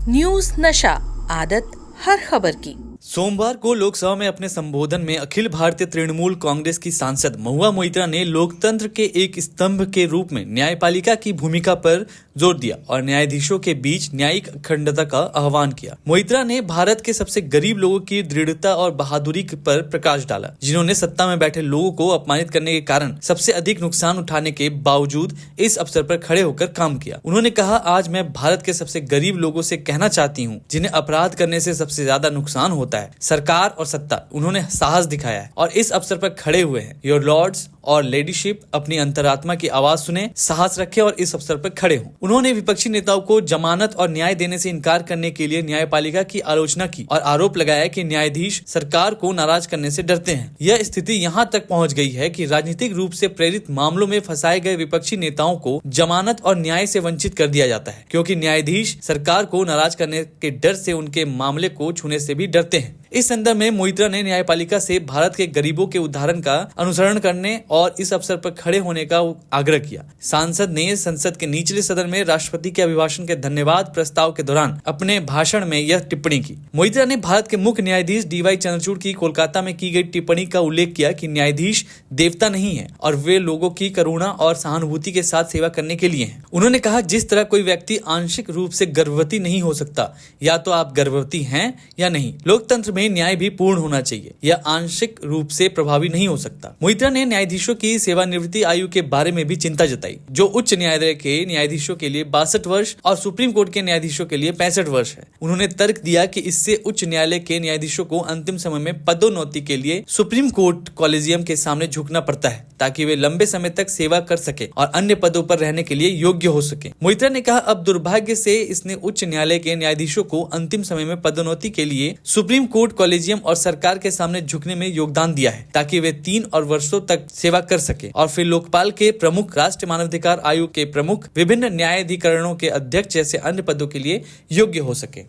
News नशा, आदत हर खबर की। सोमवार को लोकसभा में अपने संबोधन में अखिल भारतीय तृणमूल कांग्रेस की सांसद महुआ मोइत्रा ने लोकतंत्र के एक स्तंभ के रूप में न्यायपालिका की भूमिका पर जोर दिया और न्यायाधीशों के बीच न्यायिक अखंडता का आह्वान किया। मोइत्रा ने भारत के सबसे गरीब लोगों की दृढ़ता और बहादुरी पर प्रकाश डाला, जिन्होंने सत्ता में बैठे लोगों को अपमानित करने के कारण सबसे अधिक नुकसान उठाने के बावजूद इस अवसर पर खड़े होकर काम किया। उन्होंने कहा, आज मैं भारत के सबसे गरीब लोगों से कहना चाहती हूँ, जिन्हें अपराध करने से सबसे ज्यादा नुकसान होता है, सरकार और सत्ता, उन्होंने साहस दिखाया है और इस अवसर पर खड़े हुए हैं। योर लॉर्ड्स और लेडीशिप, अपनी अंतरात्मा की आवाज सुने, साहस रखें और इस अवसर पर खड़े हों। उन्होंने विपक्षी नेताओं को जमानत और न्याय देने से इनकार करने के लिए न्यायपालिका की आलोचना की और आरोप लगाया कि न्यायाधीश सरकार को नाराज करने से डरते हैं। यह स्थिति यहाँ तक पहुँच गई है कि राजनीतिक रूप से प्रेरित मामलों में फंसाए गए विपक्षी नेताओं को जमानत और न्याय से वंचित कर दिया जाता है, क्योंकि न्यायाधीश सरकार को नाराज करने के डर से उनके मामले को छूने से भी डरते हैं। इस संदर्भ में मोइत्रा ने न्यायपालिका से भारत के गरीबों के उदाहरण का अनुसरण करने और इस अवसर पर खड़े होने का आग्रह किया। सांसद ने संसद के निचले सदन में राष्ट्रपति के अभिभाषण के धन्यवाद प्रस्ताव के दौरान अपने भाषण में यह टिप्पणी की। मोइत्रा ने भारत के मुख्य न्यायाधीश DY चंद्रचूड़ की कोलकाता में की गई टिप्पणी का उल्लेख किया कि न्यायाधीश देवता नहीं है और वे लोगों की करुणा और सहानुभूति के साथ सेवा करने के लिए हैं। उन्होंने कहा, जिस तरह कोई व्यक्ति आंशिक रूप से गर्भवती नहीं हो सकता, या तो आप गर्भवती हैं या नहीं, लोकतंत्र में न्याय भी पूर्ण होना चाहिए, यह आंशिक रूप से प्रभावी नहीं हो सकता। मोइत्रा ने न्यायाधीशों की सेवानिवृत्ति आयु के बारे में भी चिंता जताई, जो उच्च न्यायालय के न्यायाधीशों के लिए 62 वर्ष और सुप्रीम कोर्ट के न्यायाधीशों के लिए 65 वर्ष है। उन्होंने तर्क दिया कि इससे उच्च न्यायालय के न्यायाधीशों को अंतिम समय में पदोन्नति के लिए सुप्रीम कोर्ट कॉलेजियम के सामने झुकना पड़ता है, ताकि वे लंबे समय तक सेवा कर सके और अन्य पदों पर रहने के लिए योग्य हो सके। मोइत्रा ने कहा, अब दुर्भाग्य से इसने उच्च न्यायालय के न्यायाधीशों को अंतिम समय में पदोन्नति के लिए सुप्रीम कोर्ट कॉलेजियम और सरकार के सामने झुकने में योगदान दिया है, ताकि वे 3 और वर्षों तक सेवा कर सके और फिर लोकपाल के प्रमुख, राष्ट्रीय मानवाधिकार आयोग के प्रमुख, विभिन्न न्यायाधिकरणों के अध्यक्ष जैसे अन्य पदों के लिए योग्य हो सके।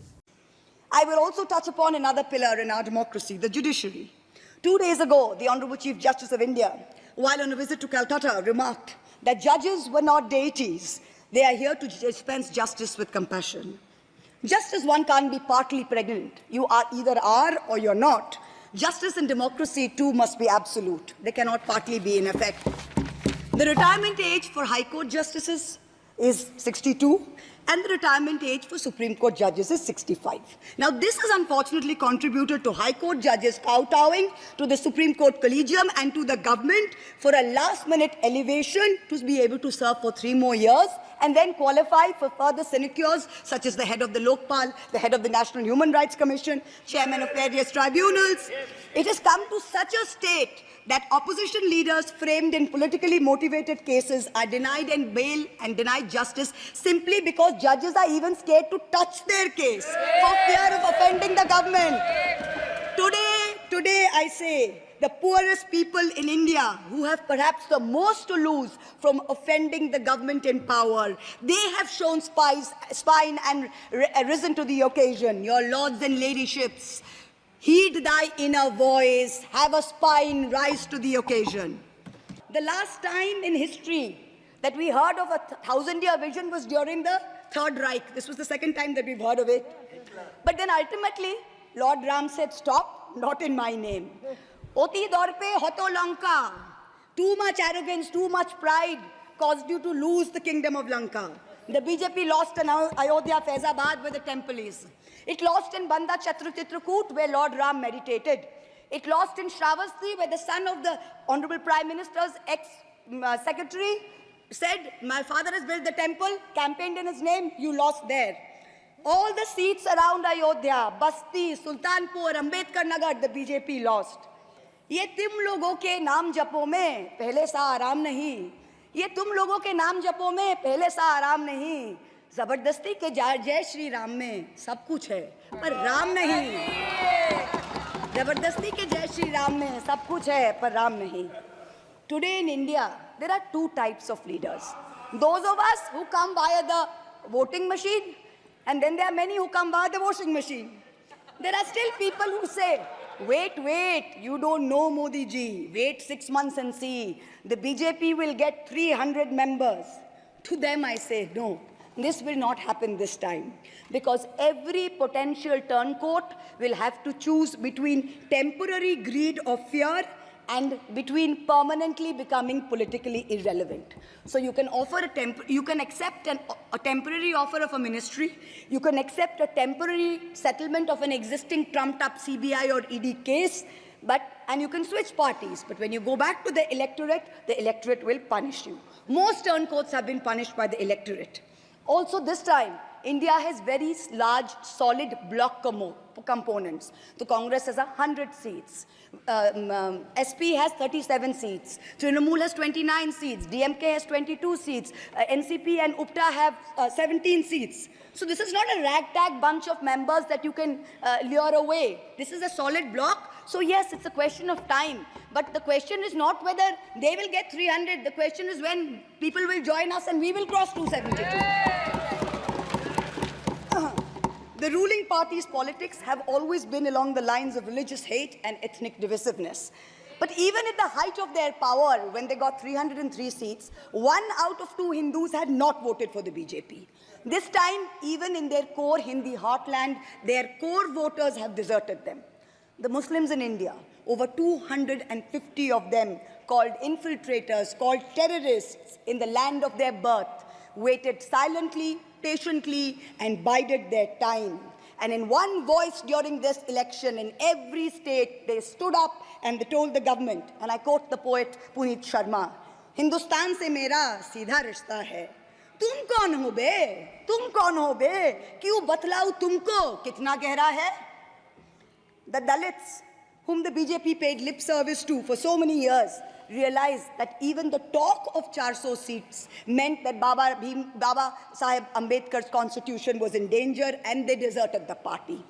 I will also touch upon another pillar in our democracy, the judiciary. 2 days ago, the Honorable Chief Justice of India, while on a visit to Calcutta, remarked that judges were not deities. They are here to dispense justice with compassion. Just as one can't be partly pregnant, you are either are or you're not. Justice and democracy too must be absolute. They cannot partly be in effect. The retirement age for High Court justices is 62 and the retirement age for Supreme Court judges is 65. Now this has unfortunately contributed to High Court judges kowtowing to the Supreme Court Collegium and to the government for a last-minute elevation to be able to serve for 3 more years and then qualify for further sinecures such as the head of the Lokpal, the head of the National Human Rights Commission, chairman of various tribunals. It has come to such a state that opposition leaders framed in politically motivated cases are denied and bail and denied justice simply because judges are even scared to touch their case for fear of offending the government. Today I say, the poorest people in India who have perhaps the most to lose from offending the government in power, they have shown spine and risen to the occasion. Your lords and ladyships, heed thy inner voice, have a spine, rise to the occasion. The last time in history that we heard of a 1,000-year vision was during the Third Reich. This was the second time that we've heard of it. But then ultimately, Lord Ram said, stop, not in my name. Oti dorpe hoto Lanka. Too much arrogance, too much pride caused you to lose the kingdom of Lanka. The BJP lost in Ayodhya, Faizabad, where the temple is. It lost in Banda Chitrakoot, where Lord Ram meditated. It lost in Shravasti, where the son of the Honorable Prime Minister's ex-secretary said, my father has built the temple, campaigned in his name, you lost there. All the seats around Ayodhya, Basti, Sultanpur, Ambedkar Nagar, the BJP lost. ये तुम लोगों के नाम जपों में पहले सा आराम नहीं, ये तुम लोगों के नाम जपों में पहले सा आराम नहीं, जबरदस्ती के जय श्री राम में सब कुछ है पर राम नहीं, जबरदस्ती के जय श्री राम में सब कुछ है पर राम नहीं. Today in India, there are 2 types of leaders. Those of us who come via the voting machine, and then there are many who come via the washing machine. There are still people who say, wait, you don't know Modi ji. Wait 6 months and see. The BJP will get 300 members. To them I say, no. This will not happen this time because every potential turncoat will have to choose between temporary greed or fear and between permanently becoming politically irrelevant. So you can offer you can accept a temporary offer of a ministry, you can accept a temporary settlement of an existing trumped-up CBI or ED case, and you can switch parties. But when you go back to the electorate will punish you. Most turncoats have been punished by the electorate. Also this time, India has very large, solid bloc components. The Congress has 100 seats. SP has 37 seats. Trinamool has 29 seats. DMK has 22 seats. NCP and UPTA have 17 seats. So this is not a ragtag bunch of members that you can lure away. This is a solid bloc. So yes, it's a question of time. But the question is not whether they will get 300. The question is when people will join us and we will cross 272. The ruling party's politics have always been along the lines of religious hate and ethnic divisiveness. But even at the height of their power, when they got 303 seats, 1 out of 2 Hindus had not voted for the BJP. This time, even in their core Hindi heartland, their core voters have deserted them. The Muslims in India, over 250 of them, called infiltrators, called terrorists in the land of their birth, waited silently, patiently, and bided their time. And in one voice during this election, in every state, they stood up and they told the government, and I quote the poet Puneet Sharma, "Hindustan se mera seedha rishta hai. Tum kaun ho be? Tum kaun ho be? Kyun batlau tumko kitna gehra hai?" The Dalits, whom the BJP paid lip service to for so many years, realized that even the talk of 400 seats meant that Baba Sahib Ambedkar's constitution was in danger, and they deserted the party.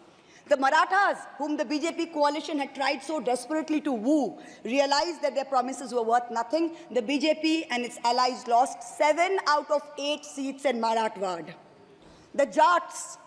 The Marathas, whom the BJP coalition had tried so desperately to woo, realized that their promises were worth nothing. The BJP and its allies lost 7 out of 8 seats in Marathwad. The Jats,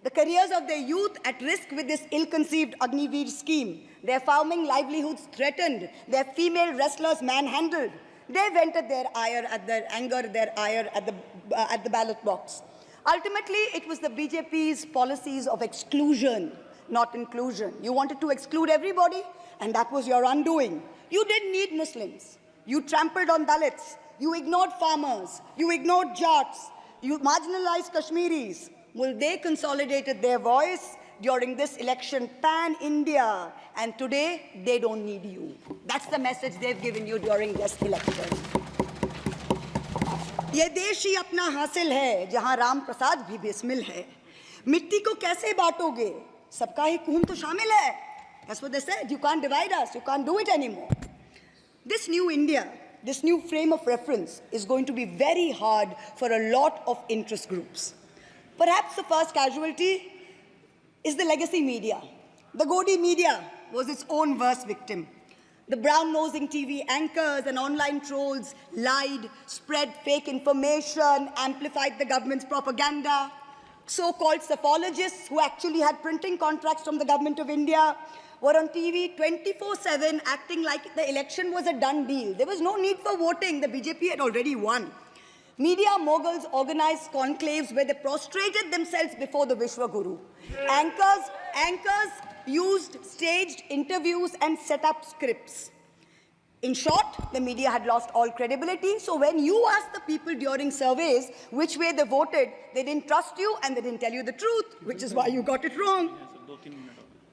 the careers of their youth at risk with this ill-conceived Agniveer scheme, their farming livelihoods threatened, their female wrestlers manhandled. They vented their ire at the ballot box. Ultimately, it was the BJP's policies of exclusion, not inclusion. You wanted to exclude everybody, and that was your undoing. You didn't need Muslims. You trampled on Dalits. You ignored farmers. You ignored Jats. You marginalized Kashmiris. Well, they consolidated their voice during this election pan-India, and today they don't need you. That's the message they've given you during this election. ये देश ही अपना हासिल है जहां राम प्रसाद भी बिस्मिल है. मिट्टी को कैसे बांटोगे? सबका ही खून तो शामिल है. That's what they said. You can't divide us. You can't do it anymore. This new India, this new frame of reference is going to be very hard for a lot of interest groups. Perhaps the first casualty is the legacy media. The Godi media was its own worst victim. The brown-nosing TV anchors and online trolls lied, spread fake information, amplified the government's propaganda. So-called psephologists who actually had printing contracts from the government of India were on TV 24/7 acting like the election was a done deal. There was no need for voting. The BJP had already won. Media moguls organized conclaves where they prostrated themselves before the Vishwaguru. Anchors used staged interviews and set up scripts. In short, the media had lost all credibility. So when you asked the people during surveys which way they voted, they didn't trust you and they didn't tell you the truth, which is why you got it wrong.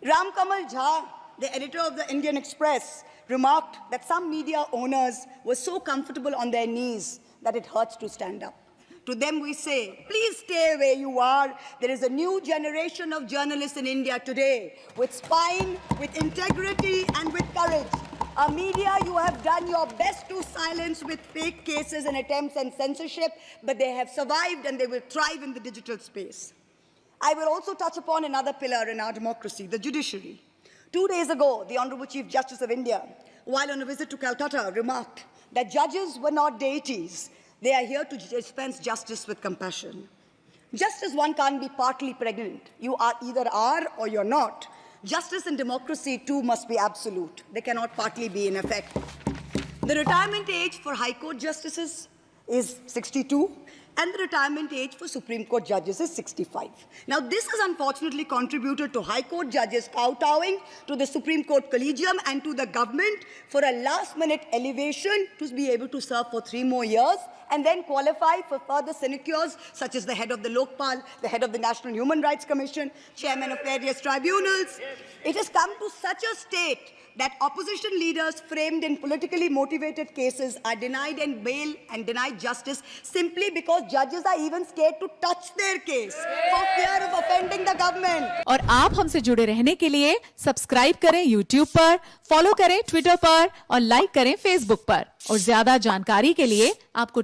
Ram Kamal Jha, the editor of the Indian Express, remarked that some media owners were so comfortable on their knees that it hurts to stand up. To them we say, please stay where you are. There is a new generation of journalists in India today with spine, with integrity, and with courage. A media you have done your best to silence with fake cases and attempts and censorship, but they have survived and they will thrive in the digital space. I will also touch upon another pillar in our democracy, the judiciary. 2 days ago, the Honorable Chief Justice of India, while on a visit to Calcutta, remarked that judges were not deities. They are here to dispense justice with compassion. Just as one can't be partly pregnant, you either are or you're not. Justice and democracy too must be absolute. They cannot partly be in effect. The retirement age for High Court justices is 62, and the retirement age for Supreme Court judges is 65. Now, this has unfortunately contributed to High Court judges kowtowing to the Supreme Court Collegium and to the government for a last-minute elevation to be able to serve for 3 more years and then qualify for further sinecures such as the head of the Lokpal, the head of the National Human Rights Commission, chairman of various tribunals. It has come to such a state that opposition leaders framed in politically motivated cases are denied and bail and denied justice simply because judges are even scared to touch their case for fear of offending the government. और आप हमसे जुड़े रहने के लिए subscribe करें YouTube पर, follow करें Twitter पर और लाइक करें Facebook पर। और ज्यादा जानकारी के लिए आपको